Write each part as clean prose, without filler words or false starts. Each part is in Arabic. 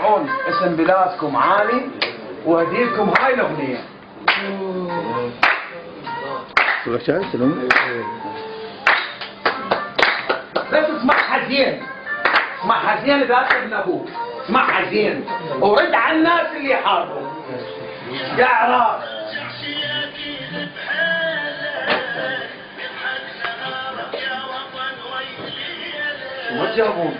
ترفعون اسم بلادكم عالي واهديكم هاي الاغنيه. بس اسمعها زين، اسمعها زين اذا ابن ابوك، اسمعها زين ورد على الناس اللي يحاربوا. يا عراق ما تجاوبون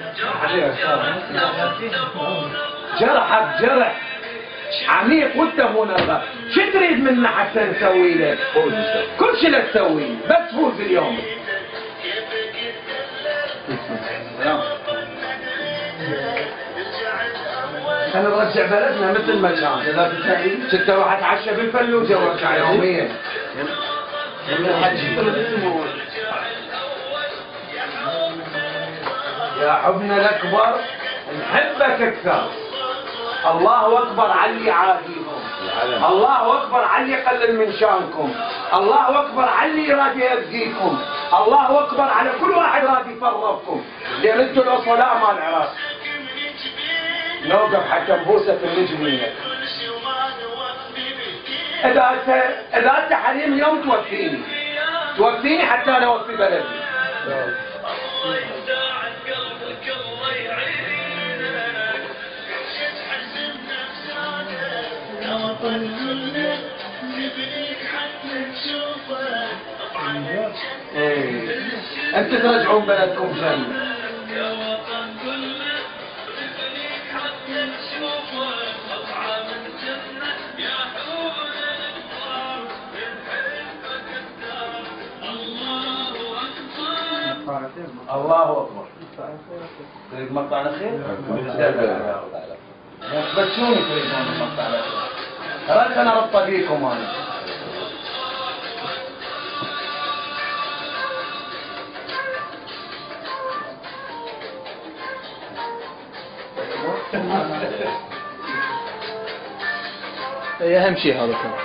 جرحك جرح عميق وانت مو نرغب. شو تريد منا حتى نسوي لك؟ كل شيء لا تسوي بس فوز اليوم. انا نرجع بلدنا مثل ما كان. كنت اروح اتعشى بالفلوجه وارجع يوميا. يا حبنا الاكبر نحبك اكثر. الله اكبر على اللي يعاديكم، الله اكبر على اللي يقلل من شانكم، الله اكبر على اللي يراد يأذيكم، الله اكبر على كل واحد راد يفرقكم، لان انتم الاصلاء مال العراق. نوقف حتى نبوسه في الرجلين. اذا انت حريم اليوم توفيني حتى انا اوفي بلدي. انت ترجعون بلدكم جنة. الله اكبر. تريد مقطع الاخير؟ بس شلون تريدون المقطع الاخير؟ ردت انا ربط بيكم انا. اهم شيء هذا كله.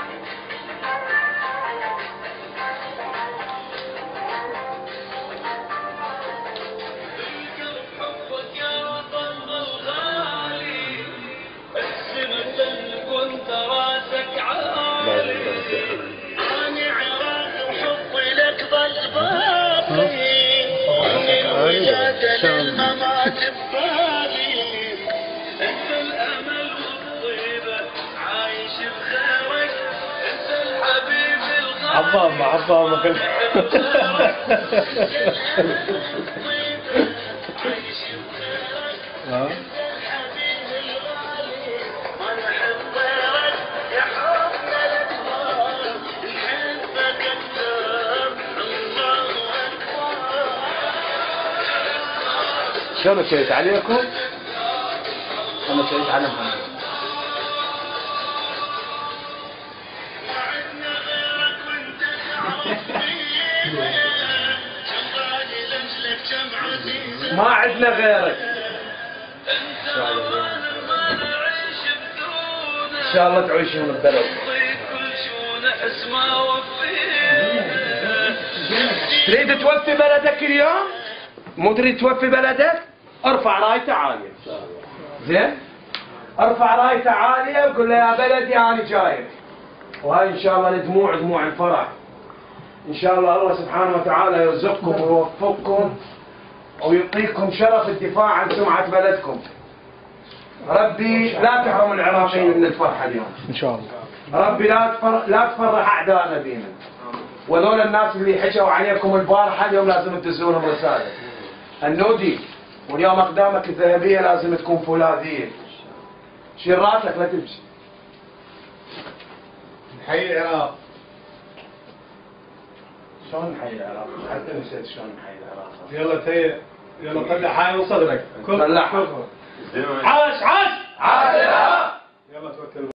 عظام ما كنت شلون شيت عليكم؟ انا شيت على محمد. ما عندنا غيرك. ان شاء الله تعيشون ببلد. تريد توفي بلدك اليوم؟ مو تريد توفي بلدك؟ ارفع رايته عالية. زين؟ ارفع رايته عالية وقول له يا بلدي انا جايك. وهاي ان شاء الله الدموع دموع الفرح. ان شاء الله سبحانه وتعالى يرزقكم ويوفقكم ويعطيكم شرف الدفاع عن سمعة بلدكم. ربي لا تحرم العراقيين من الفرحة اليوم. ان شاء الله. ربي لا تفرح اعدائنا بينا. وذول الناس اللي حكوا عليكم البارحة اليوم لازم تدزونهم رسالة. النودي واليوم اقدامك الذهبية لازم تكون فولاذية. شيل راسك لا تمشي. نحيي العراق. شلون نحيي العراق؟ حتى نسيت شلون نحيي العراق. يلا تهيأ، يلا طلع حاجة صدرك. طلعها. عاش عاش. عاش العراق. يلا توكل.